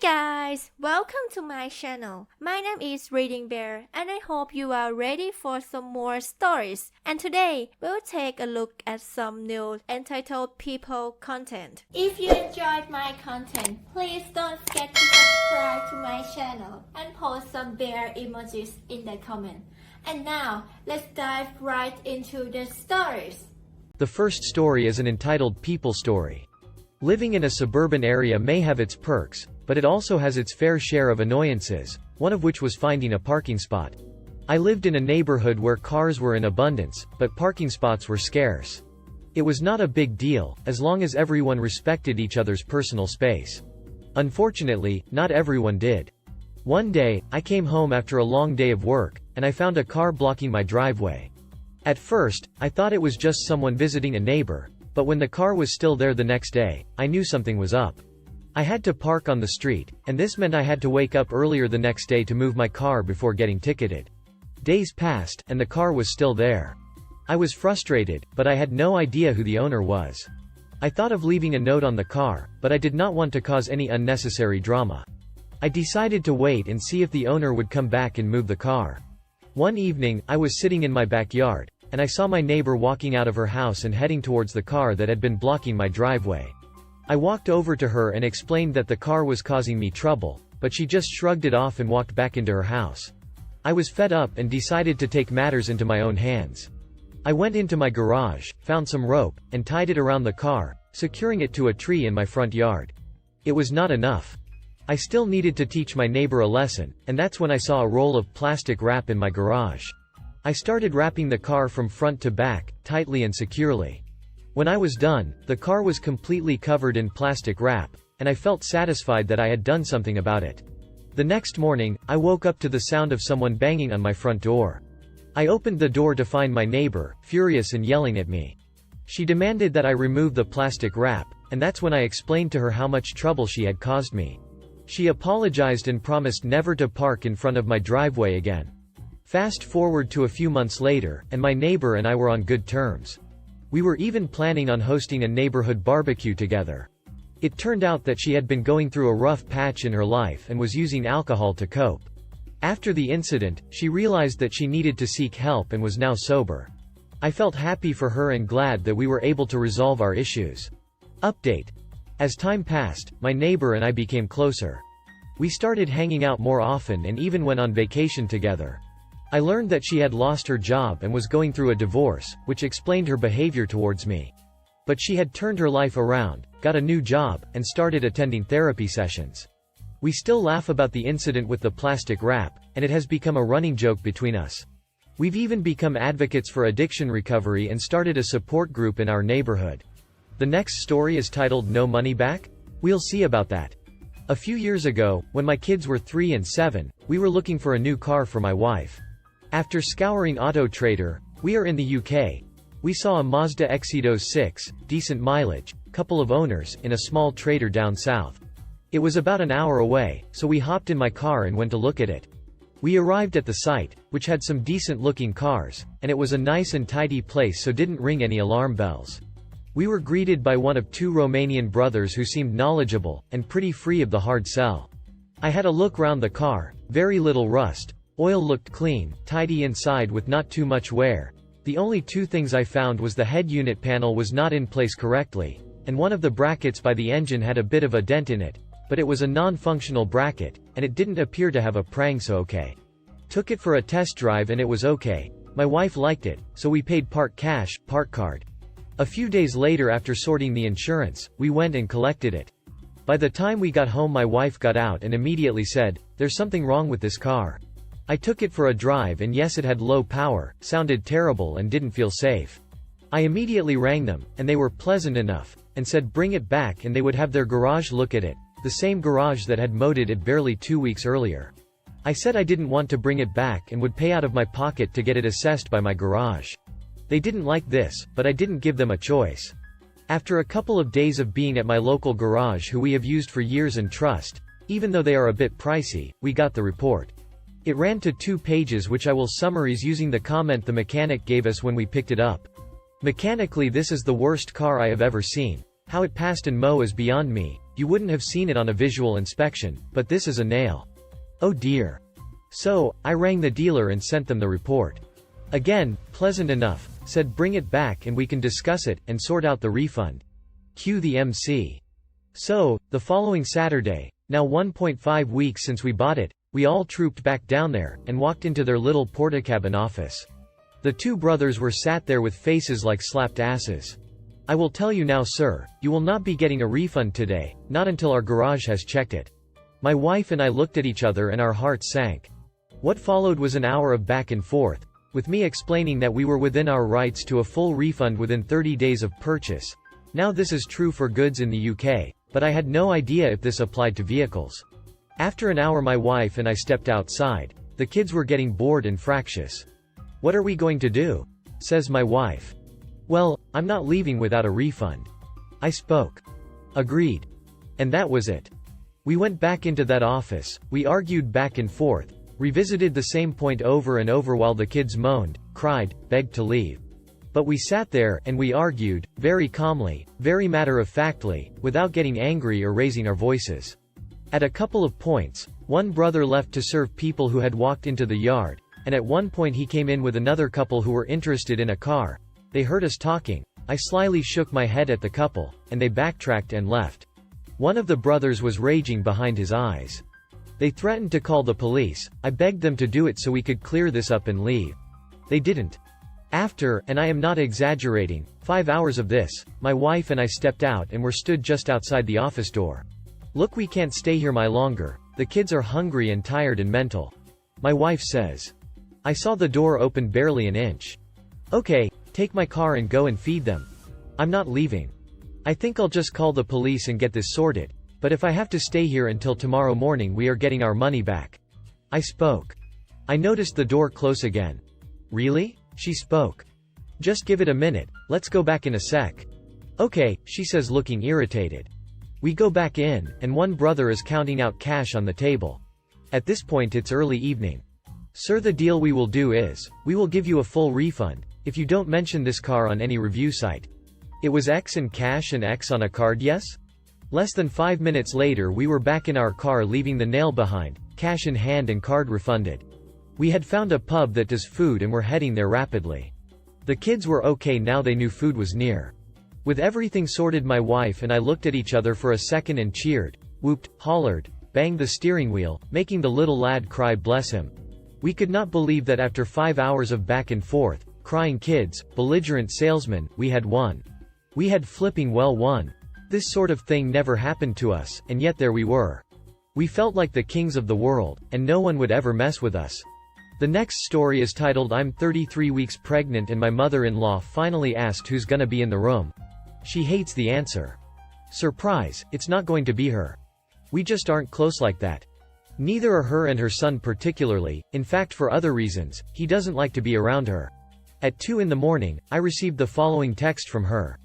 guys, welcome to my channel. My name is ReadingBear and I hope you are ready for some more stories. And today, we'll take a look at some new entitled people content. If you enjoyed my content, please don't forget to subscribe to my channel and post some bear emojis in the comment. And now, let's dive right into the stories. The first story is an entitled people story. Living in a suburban area may have its perks, but it also has its fair share of annoyances, one of which was finding a parking spot. I lived in a neighborhood where cars were in abundance, but parking spots were scarce. It was not a big deal, as long as everyone respected each other's personal space. Unfortunately, not everyone did. One day, I came home after a long day of work, and I found a car blocking my driveway. At first, I thought it was just someone visiting a neighbor, but when the car was still there the next day, I knew something was up. I had to park on the street, and this meant I had to wake up earlier the next day to move my car before getting ticketed. Days passed, and the car was still there. I was frustrated, but I had no idea who the owner was. I thought of leaving a note on the car, but I did not want to cause any unnecessary drama. I decided to wait and see if the owner would come back and move the car. One evening, I was sitting in my backyard, and I saw my neighbor walking out of her house and heading towards the car that had been blocking my driveway. I walked over to her and explained that the car was causing me trouble, but she just shrugged it off and walked back into her house. I was fed up and decided to take matters into my own hands. I went into my garage, found some rope, and tied it around the car, securing it to a tree in my front yard. It was not enough. I still needed to teach my neighbor a lesson, and that's when I saw a roll of plastic wrap in my garage. I started wrapping the car from front to back, tightly and securely. When I was done, the car was completely covered in plastic wrap, and I felt satisfied that I had done something about it. The next morning, I woke up to the sound of someone banging on my front door. I opened the door to find my neighbor, furious and yelling at me. She demanded that I remove the plastic wrap, and that's when I explained to her how much trouble she had caused me. She apologized and promised never to park in front of my driveway again. Fast forward to a few months later, and my neighbor and I were on good terms. We were even planning on hosting a neighborhood barbecue together. It turned out that she had been going through a rough patch in her life and was using alcohol to cope. After the incident, she realized that she needed to seek help and was now sober. I felt happy for her and glad that we were able to resolve our issues. Update. As time passed, my neighbor and I became closer. We started hanging out more often and even went on vacation together. I learned that she had lost her job and was going through a divorce, which explained her behavior towards me. But she had turned her life around, got a new job, and started attending therapy sessions. We still laugh about the incident with the plastic wrap, and it has become a running joke between us. We've even become advocates for addiction recovery and started a support group in our neighborhood. The next story is titled No Money Back? We'll see about that. A few years ago, when my kids were 3 and 7, we were looking for a new car for my wife. After scouring Auto Trader, we are in the UK. We saw a Mazda Exito 6, decent mileage, couple of owners, in a small trader down south. It was about an hour away, so we hopped in my car and went to look at it. We arrived at the site, which had some decent looking cars, and it was a nice and tidy place so didn't ring any alarm bells. We were greeted by one of 2 Romanian brothers who seemed knowledgeable, and pretty free of the hard sell. I had a look round the car, very little rust. Oil looked clean, tidy inside with not too much wear. The only 2 things I found was the head unit panel was not in place correctly, and one of the brackets by the engine had a bit of a dent in it, but it was a non-functional bracket, and it didn't appear to have a prang, so okay. Took it for a test drive and it was okay. My wife liked it, so we paid part cash, part card. A few days later, after sorting the insurance, we went and collected it. By the time we got home, my wife got out and immediately said, "There's something wrong with this car." I took it for a drive and yes, it had low power, sounded terrible and didn't feel safe. I immediately rang them, and they were pleasant enough, and said bring it back and they would have their garage look at it, the same garage that had modded it barely 2 weeks earlier. I said I didn't want to bring it back and would pay out of my pocket to get it assessed by my garage. They didn't like this, but I didn't give them a choice. After a couple of days of being at my local garage who we have used for years and trust, even though they are a bit pricey, we got the report. It ran to 2 pages which I will summarize using the comment the mechanic gave us when we picked it up. Mechanically, this is the worst car I have ever seen. How it passed in Mo is beyond me. You wouldn't have seen it on a visual inspection, but this is a nail. Oh dear. So, I rang the dealer and sent them the report. Again, pleasant enough, said bring it back and we can discuss it, and sort out the refund. Cue the MC. So, the following Saturday, now 1.5 weeks since we bought it, we all trooped back down there, and walked into their little Portakabin office. The two brothers were sat there with faces like slapped asses. I will tell you now, sir, you will not be getting a refund today, not until our garage has checked it. My wife and I looked at each other and our hearts sank. What followed was an hour of back and forth, with me explaining that we were within our rights to a full refund within 30 days of purchase. Now this is true for goods in the UK, but I had no idea if this applied to vehicles. After an hour my wife and I stepped outside. The kids were getting bored and fractious. What are we going to do? Says my wife. Well, I'm not leaving without a refund. I spoke. Agreed. And that was it. We went back into that office, we argued back and forth, revisited the same point over and over while the kids moaned, cried, begged to leave. But we sat there, and we argued, very calmly, very matter-of-factly, without getting angry or raising our voices. At a couple of points, one brother left to serve people who had walked into the yard, and at one point he came in with another couple who were interested in a car. They heard us talking. I slyly shook my head at the couple, and they backtracked and left. One of the brothers was raging behind his eyes. They threatened to call the police. I begged them to do it so we could clear this up and leave. They didn't. After, and I am not exaggerating, 5 hours of this, my wife and I stepped out and were stood just outside the office door. Look, we can't stay here much longer. The kids are hungry and tired and mental. My wife says. I saw the door open barely an inch. Okay, take my car and go and feed them. I'm not leaving. I think I'll just call the police and get this sorted, but if I have to stay here until tomorrow morning we are getting our money back. I spoke. I noticed the door close again. Really? She spoke. Just give it a minute, let's go back in a sec. Okay, she says looking irritated. We go back in, and one brother is counting out cash on the table. At this point it's early evening. Sir, the deal we will do is, we will give you a full refund, if you don't mention this car on any review site. It was X in cash and X on a card, yes? Less than 5 minutes later we were back in our car leaving the nail behind, cash in hand and card refunded. We had found a pub that does food and were heading there rapidly. The kids were okay now they knew food was near. With everything sorted my wife and I looked at each other for a second and cheered, whooped, hollered, banged the steering wheel, making the little lad cry bless him. We could not believe that after 5 hours of back and forth, crying kids, belligerent salesmen, we had won. We had flipping well won. This sort of thing never happened to us, and yet there we were. We felt like the kings of the world, and no one would ever mess with us. The next story is titled I'm 33 weeks pregnant and my mother-in-law finally asked who's gonna be in the room. She hates the answer. Surprise, it's not going to be her. We just aren't close like that. Neither are her and her son particularly, in fact for other reasons, he doesn't like to be around her. At 2 in the morning, I received the following text from her.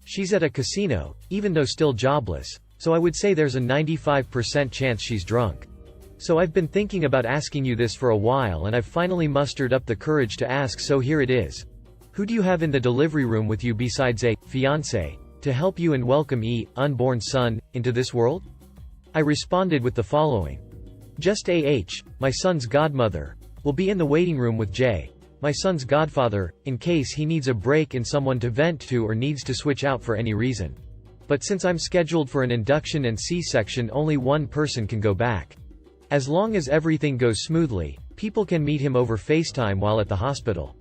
She's at a casino, even though still jobless, so I would say there's a 95% chance she's drunk. So I've been thinking about asking you this for a while and I've finally mustered up the courage to ask, so here it is. Who do you have in the delivery room with you besides a fiancé, to help you and welcome unborn son, into this world? I responded with the following. Just my son's godmother, will be in the waiting room with J, my son's godfather, in case he needs a break and someone to vent to or needs to switch out for any reason. But since I'm scheduled for an induction and C-section, only one person can go back. As long as everything goes smoothly, people can meet him over FaceTime while at the hospital.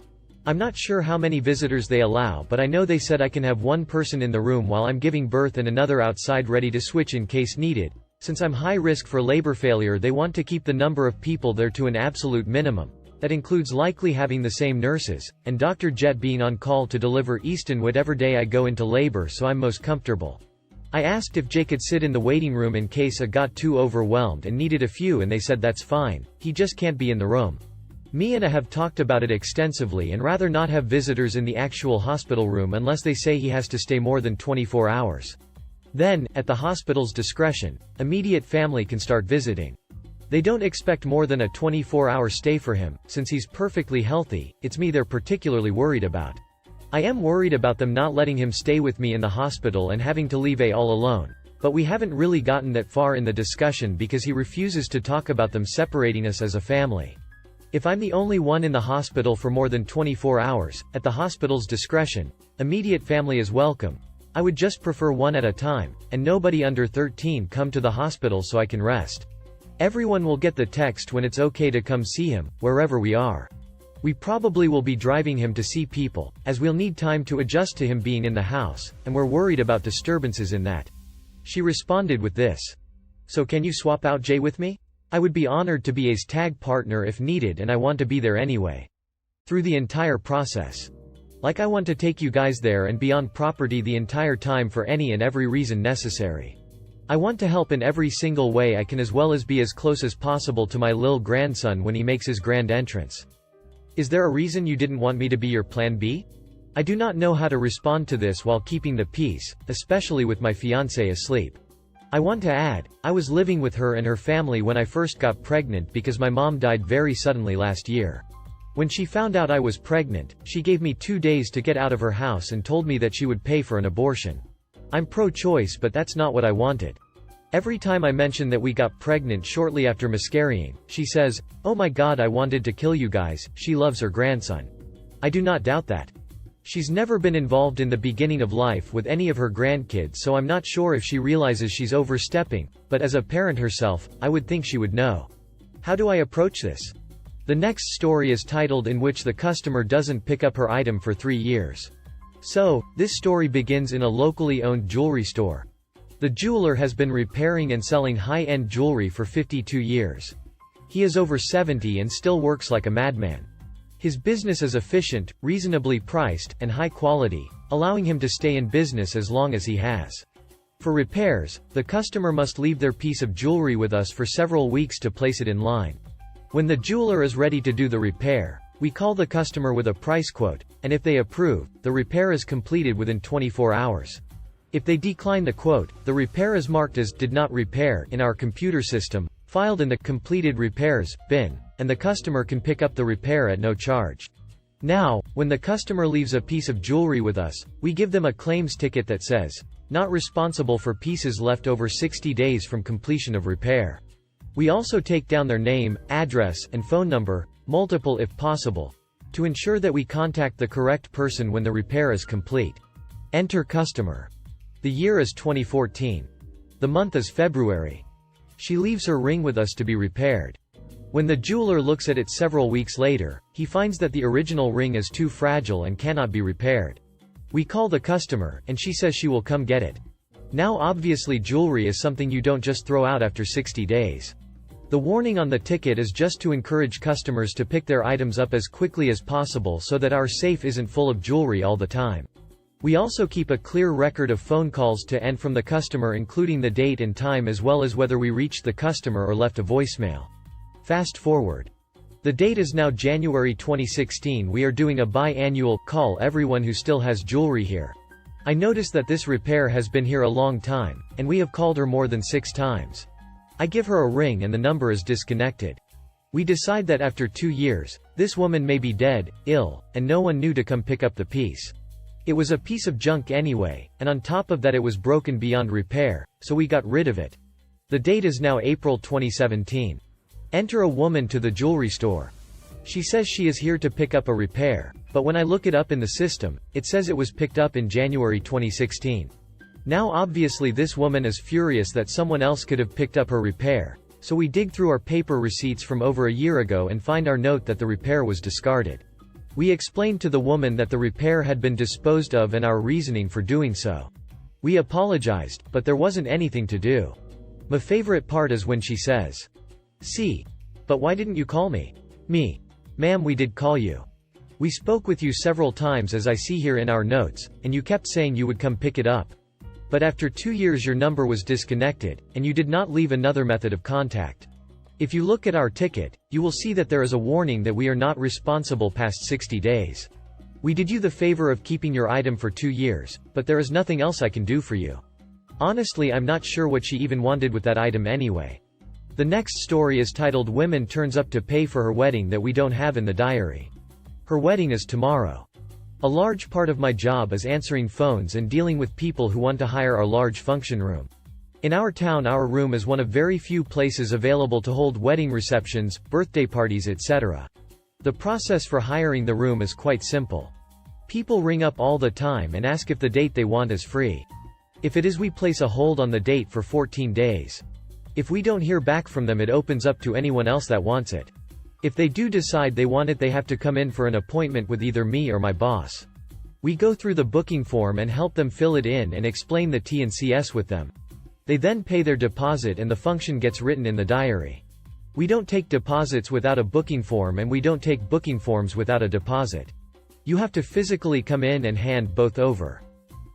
I'm not sure how many visitors they allow, but I know they said I can have one person in the room while I'm giving birth and another outside ready to switch in case needed. Since I'm high risk for labor failure, they want to keep the number of people there to an absolute minimum. That includes likely having the same nurses, and Dr. Jet being on call to deliver Easton whatever day I go into labor, so I'm most comfortable. I asked if Jay could sit in the waiting room in case I got too overwhelmed and needed a few, and they said that's fine, he just can't be in the room. Me and I have talked about it extensively and rather not have visitors in the actual hospital room unless they say he has to stay more than 24 hours. Then, at the hospital's discretion, immediate family can start visiting. They don't expect more than a 24-hour stay for him, since he's perfectly healthy. It's me they're particularly worried about. I am worried about them not letting him stay with me in the hospital and having to leave all alone, but we haven't really gotten that far in the discussion because he refuses to talk about them separating us as a family. If I'm the only one in the hospital for more than 24 hours, at the hospital's discretion, immediate family is welcome. I would just prefer one at a time, and nobody under 13 come to the hospital so I can rest. Everyone will get the text when it's okay to come see him, wherever we are. We probably will be driving him to see people, as we'll need time to adjust to him being in the house, and we're worried about disturbances in that. She responded with this. So can you swap out Jay with me? I would be honored to be A's tag partner if needed, and I want to be there anyway. Through the entire process. Like I want to take you guys there and be on property the entire time for any and every reason necessary. I want to help in every single way I can, as well as be as close as possible to my lil grandson when he makes his grand entrance. Is there a reason you didn't want me to be your plan B? I do not know how to respond to this while keeping the peace, especially with my fiancé asleep. I want to add, I was living with her and her family when I first got pregnant because my mom died very suddenly last year. When she found out I was pregnant, she gave me 2 days to get out of her house and told me that she would pay for an abortion. I'm pro-choice, but that's not what I wanted. Every time I mention that we got pregnant shortly after miscarrying, she says, "Oh my God, I wanted to kill you guys." She loves her grandson. I do not doubt that. She's never been involved in the beginning of life with any of her grandkids, so I'm not sure if she realizes she's overstepping, but as a parent herself, I would think she would know. How do I approach this? The next story is titled "In which the customer doesn't pick up her item for 3 years." So, this story begins in a locally owned jewelry store. The jeweler has been repairing and selling high-end jewelry for 52 years. He is over 70 and still works like a madman. His business is efficient, reasonably priced, and high quality, allowing him to stay in business as long as he has. For repairs, the customer must leave their piece of jewelry with us for several weeks to place it in line. When the jeweler is ready to do the repair, we call the customer with a price quote, and if they approve, the repair is completed within 24 hours. If they decline the quote, the repair is marked as "did not repair" in our computer system, filed in the completed repairs bin, and the customer can pick up the repair at no charge. Now, when the customer leaves a piece of jewelry with us, we give them a claims ticket that says, "Not responsible for pieces left over 60 days from completion of repair." We also take down their name, address, and phone number, multiple if possible, to ensure that we contact the correct person when the repair is complete. Enter customer. The year is 2014. The month is February. She leaves her ring with us to be repaired. When the jeweler looks at it several weeks later, he finds that the original ring is too fragile and cannot be repaired. We call the customer, and she says she will come get it. Now obviously jewelry is something you don't just throw out after 60 days. The warning on the ticket is just to encourage customers to pick their items up as quickly as possible so that our safe isn't full of jewelry all the time. We also keep a clear record of phone calls to and from the customer, including the date and time, as well as whether we reached the customer or left a voicemail. Fast forward. The date is now January 2016. We are doing a bi-annual call everyone who still has jewelry here. I noticed that this repair has been here a long time, and we have called her more than 6 times. I give her a ring and the number is disconnected. We decide that after 2 years, this woman may be dead, ill, and no one knew to come pick up the piece. It was a piece of junk anyway, and on top of that it was broken beyond repair, so we got rid of it. The date is now April 2017. Enter a woman to the jewelry store. She says she is here to pick up a repair, but when I look it up in the system, it says it was picked up in January 2016. Now obviously this woman is furious that someone else could have picked up her repair, so we dig through our paper receipts from over a year ago and find our note that the repair was discarded. We explained to the woman that the repair had been disposed of and our reasoning for doing so. We apologized, but there wasn't anything to do. My favorite part is when she says, "See? But why didn't you call me?" Me. "Ma'am, we did call you. We spoke with you several times as I see here in our notes, and you kept saying you would come pick it up. But after 2 years your number was disconnected, and you did not leave another method of contact. If you look at our ticket, you will see that there is a warning that we are not responsible past 60 days. We did you the favor of keeping your item for 2 years, but there is nothing else I can do for you." Honestly, I'm not sure what she even wanted with that item anyway. The next story is titled "Women Turns Up to Pay for Her Wedding That We Don't Have in the Diary." Her wedding is tomorrow. A large part of my job is answering phones and dealing with people who want to hire our large function room. In our town, our room is one of very few places available to hold wedding receptions, birthday parties, etc. The process for hiring the room is quite simple. People ring up all the time and ask if the date they want is free. If it is, we place a hold on the date for 14 days. If we don't hear back from them, it opens up to anyone else that wants it. If they do decide they want it, they have to come in for an appointment with either me or my boss. We go through the booking form and help them fill it in and explain the T&Cs with them. They then pay their deposit and the function gets written in the diary. We don't take deposits without a booking form, and we don't take booking forms without a deposit. You have to physically come in and hand both over.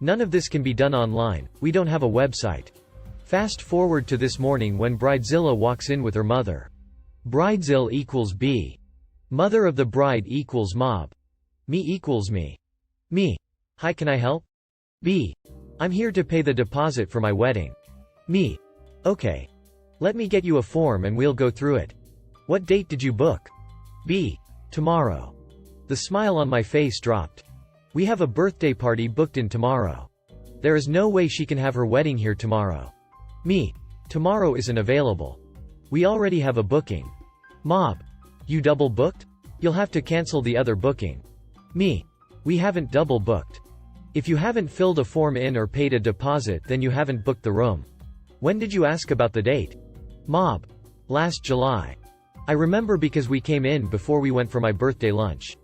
None of this can be done online. We don't have a website. Fast forward to this morning when Bridezilla walks in with her mother. Bridezilla equals B. Mother of the bride equals mob. Me equals me. Me. Hi, can I help? B. I'm here to pay the deposit for my wedding. Me. Okay. Let me get you a form and we'll go through it. What date did you book? B. Tomorrow. The smile on my face dropped. We have a birthday party booked in tomorrow. There is no way she can have her wedding here tomorrow. Me. Tomorrow isn't available. We already have a booking. Mob. You double booked? You'll have to cancel the other booking. Me. We haven't double booked. If you haven't filled a form in or paid a deposit, then you haven't booked the room. When did you ask about the date? Mob. Last July. I remember because we came in before we went for my birthday lunch.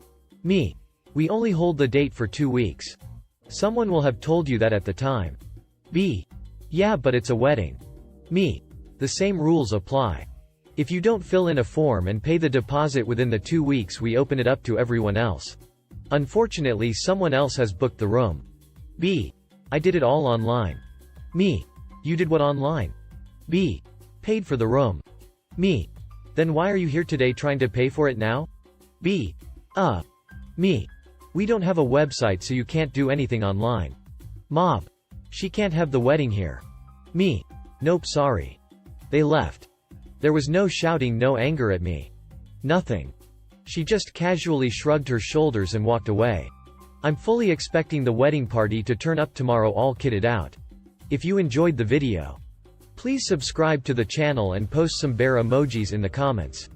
Me. We only hold the date for 2 weeks. Someone will have told you that at the time. B. Yeah, but it's a wedding. Me. The same rules apply. If you don't fill in a form and pay the deposit within the 2 weeks, we open it up to everyone else. Unfortunately, someone else has booked the room. B. I did it all online. Me. You did what online? B. Paid for the room. Me. Then why are you here today trying to pay for it now? B. Me. We don't have a website, so you can't do anything online. Mob. She can't have the wedding here. Me. Nope, sorry. They left. There was no shouting, no anger at me. Nothing. She just casually shrugged her shoulders and walked away. I'm fully expecting the wedding party to turn up tomorrow all kitted out. If you enjoyed the video, please subscribe to the channel and post some bear emojis in the comments.